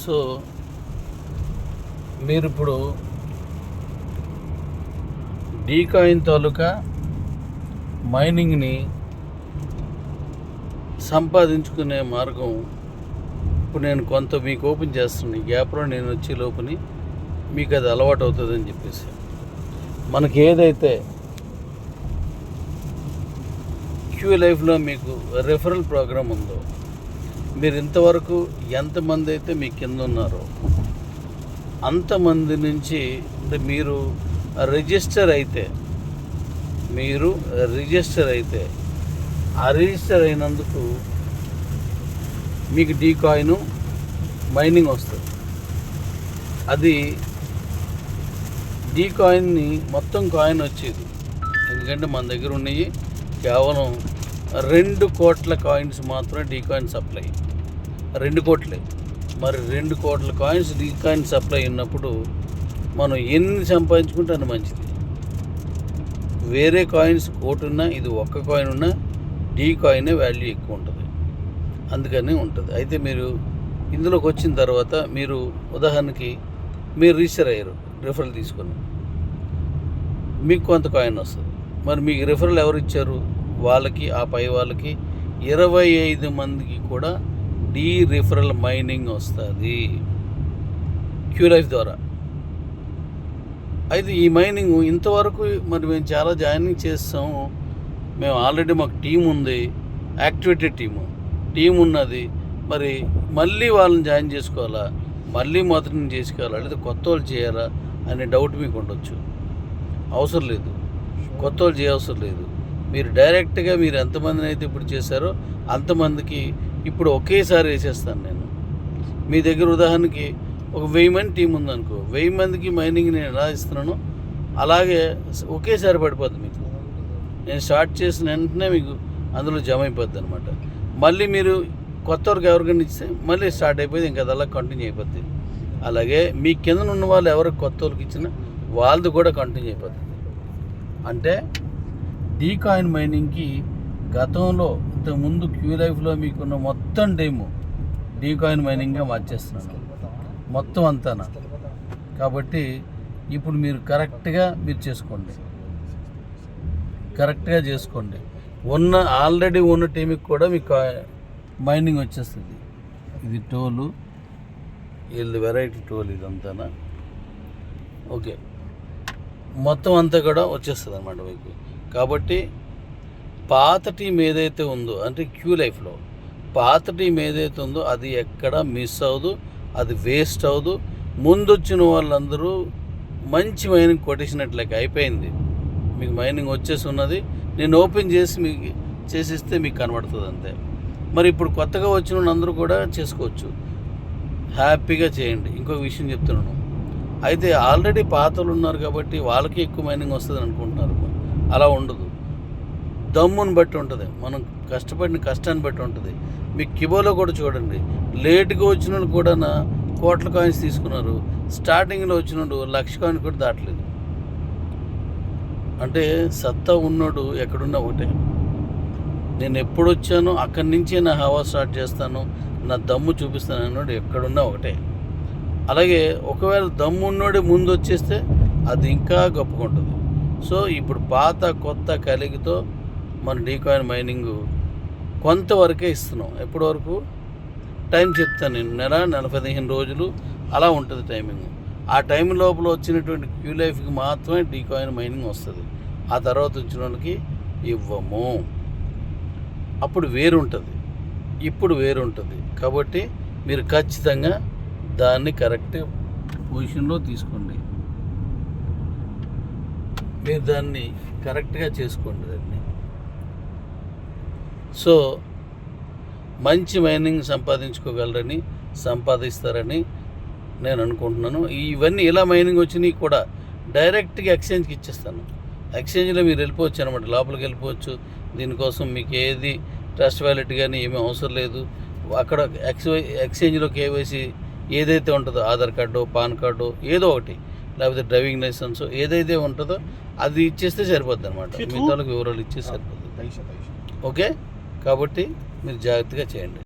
So మీరు ఇప్పుడు డీకాయిన్ తాలూకా మైనింగ్ని సంపాదించుకునే మార్గం ఇప్పుడు నేను కొంత మీకు ఓపెన్ చేస్తున్నాను. ఈ గ్యాప్లో నేను వచ్చే లోపుని మీకు అది అలవాటు అవుతుందని చెప్పేసి, మనకి ఏదైతే క్యూ లైఫ్లో మీకు రెఫరల్ ప్రోగ్రామ్ ఉందో, మీరు ఇంతవరకు ఎంతమంది అయితే మీ కింద ఉన్నారో అంతమంది నుంచి అంటే మీరు రిజిస్టర్ అయితే ఆ రిజిస్టర్ అయినందుకు మీకు డీకాయిన్ మైనింగ్ వస్తుంది. అది డీకాయిన్ని మొత్తం కాయిన్ వచ్చేది, ఎందుకంటే మన దగ్గర ఉన్నాయి కేవలం 2 కోట్ల కాయిన్స్ మాత్రమే డీకాయిన్ సప్లై. 2 కోట్లే. మరి 2 కోట్ల కాయిన్స్ డీకాయిన్ సప్లై ఉన్నప్పుడు మనం ఎన్ని సంపాదించుకుంటే అది మంచిది. వేరే కాయిన్స్ కోటి ఉన్నా, ఇది ఒక్క కాయిన్ ఉన్నా డీకాయినే వాల్యూ ఎక్కువ ఉంటుంది, అందుకని ఉంటుంది. అయితే మీరు ఇందులోకి వచ్చిన తర్వాత మీరు ఉదాహరణకి మీరు రిజిస్టర్ అయ్యారు రిఫరల్ తీసుకొని, మీకు కొంత కాయిన్ వస్తుంది. మరి మీకు రిఫరల్ ఎవరు ఇచ్చారు? వాళ్ళకి, ఆ పై వాళ్ళకి 25 మందికి కూడా డీ రిఫరల్ మైనింగ్ వస్తుంది క్యూ లైఫ్ ద్వారా. అయితే ఈ మైనింగ్ ఇంతవరకు మరి మేము చాలా జాయినింగ్ చేస్తాము. మేము ఆల్రెడీ మాకు టీం ఉంది, యాక్టివేటెడ్ టీం ఉన్నది. మరి మళ్ళీ వాళ్ళని జాయిన్ చేసుకోవాలా, మళ్ళీ మొదటి నుంచి చేసుకోవాలా, లేదా కొత్త వాళ్ళు చేయాలా అనే డౌట్ మీకు ఉండొచ్చు. అవసరం లేదు, కొత్త వాళ్ళు చేయవసరం లేదు. మీరు డైరెక్ట్గా మీరు ఎంతమందిని అయితే ఇప్పుడు చేశారో అంతమందికి ఇప్పుడు ఒకేసారి వేసేస్తాను నేను. మీ దగ్గర ఉదాహరణకి ఒక 1000 మంది టీం ఉందనుకో, 1000 మందికి మైనింగ్ నేను ఎలా ఇస్తున్నానో అలాగే ఒకేసారి పడిపోద్ది మీకు. నేను స్టార్ట్ చేసిన వెంటనే మీకు అందులో జమ అయిపోద్ది అనమాట. మళ్ళీ మీరు కొత్త వరకు ఎవరికైనా ఇస్తే మళ్ళీ స్టార్ట్ అయిపోయింది, ఇంకా అలా కంటిన్యూ అయిపోద్ది. అలాగే మీ కింద ఉన్న వాళ్ళు ఎవరికి కొత్త వాళ్ళకి ఇచ్చినా వాళ్ళది కూడా కంటిన్యూ అయిపోద్ది. అంటే డీకాయిన్ మైనింగ్కి గతంలో ఇంతకుముందు క్యూ లైఫ్లో మీకున్న మొత్తం టైము డీకాయిన్ మైనింగ్గా మార్చేస్తున్నాను మొత్తం అంతానా. కాబట్టి ఇప్పుడు మీరు కరెక్ట్గా చేసుకోండి. ఆల్రెడీ ఉన్న టీంకి కూడా మీకు మైనింగ్ వచ్చేస్తుంది. ఇది టోలు, వీళ్ళది వెరైటీ టోల్, ఇదంతానా. ఓకే, మొత్తం అంతా కూడా వచ్చేస్తుంది అన్నమాట మీకు. కాబట్టి పాత టీం ఏదైతే ఉందో, అంటే క్యూ లైఫ్లో పాత టీం ఏదైతే ఉందో అది ఎక్కడ మిస్ అవ్వదు, అది వేస్ట్ అవ్వదు. ముందొచ్చిన వాళ్ళందరూ మంచి మైనింగ్ కొట్టేసినట్లయిక అయిపోయింది, మీకు మైనింగ్ వచ్చేసి ఉన్నది. నేను ఓపెన్ చేసి మీకు చేసిస్తే మీకు కనబడుతుంది అంతే. మరి ఇప్పుడు కొత్తగా వచ్చిన వాళ్ళందరూ కూడా చేసుకోవచ్చు, హ్యాపీగా చేయండి. ఇంకొక విషయం చెప్తున్నాను, అయితే ఆల్రెడీ పాతలు ఉన్నారు కాబట్టి వాళ్ళకి ఎక్కువ మైనింగ్ వస్తుంది అనుకుంటున్నారు. అలా ఉండదు, దమ్ముని బట్టి ఉంటుంది, మనం కష్టపడిన కష్టాన్ని బట్టి ఉంటుంది. మీ కిబోలో కూడా చూడండి, లేట్గా వచ్చిన వాళ్ళు కూడా కోట్ల కాయిన్స్ తీసుకున్నారు, స్టార్టింగ్లో వచ్చిన వాళ్ళు 1,00,000 కాయిన్ కూడా దాటలేదు. అంటే సత్తా ఉన్నాడు ఎక్కడున్నా ఒకటే. నేను ఎప్పుడు వచ్చానో అక్కడి నుంచే నా హవా స్టార్ట్ చేస్తాను, నా దమ్ము చూపిస్తాను అన్నాడు ఎక్కడున్నా ఒకటే. అలాగే ఒకవేళ దమ్ము ఉన్నోడే ముందు వచ్చేస్తే అది ఇంకా గొప్పగా ఉంటుంది. సో ఇప్పుడు పాత కొత్త కలిగితో మన డీకాయిన్ మైనింగ్ కొంతవరకే ఇస్తున్నాం. ఎప్పటి వరకు టైం చెప్తాను నేను, నెల 15 రోజులు అలా ఉంటుంది టైమింగ్. ఆ టైం లోపల వచ్చినటువంటి క్యూ లైఫ్కి మాత్రమే డీకాయిన్ మైనింగ్ వస్తుంది. ఆ తర్వాత వచ్చిన వాళ్ళకి ఇవ్వము. అప్పుడు వేరుంటుంది, ఇప్పుడు వేరుంటుంది. కాబట్టి మీరు ఖచ్చితంగా దాన్ని కరెక్ట్ పొజిషన్లో తీసుకోండి, మీరు దాన్ని కరెక్ట్గా చేసుకోండి దాన్ని. సో మంచి మైనింగ్ సంపాదిస్తారని నేను అనుకుంటున్నాను. ఇవన్నీ ఇలా మైనింగ్ వచ్చినాయి కూడా డైరెక్ట్గా ఎక్స్చేంజ్కి ఇచ్చేస్తాను. ఎక్స్చేంజ్లో మీరు వెళ్ళిపోవచ్చు అనమాట, లోపలికి వెళ్ళిపోవచ్చు. దీనికోసం మీకు ఏది ట్రస్ట్ వ్యాలెట్ కానీ ఏమీ అవసరం లేదు. అక్కడ ఎక్స్చేంజ్లో కేవైసీ ఏదైతే ఉంటుందో, ఆధార్ కార్డు, పాన్ కార్డు ఏదో ఒకటి, లేకపోతే డ్రైవింగ్ లైసెన్స్ ఏదైతే ఉంటుందో అది ఇచ్చేస్తే సరిపోద్ది అనమాట. మిగతా వివరాలు ఇచ్చేస్తే సరిపోతుంది. ఓకే, కాబట్టి మీరు జాగ్రత్తగా చేయండి.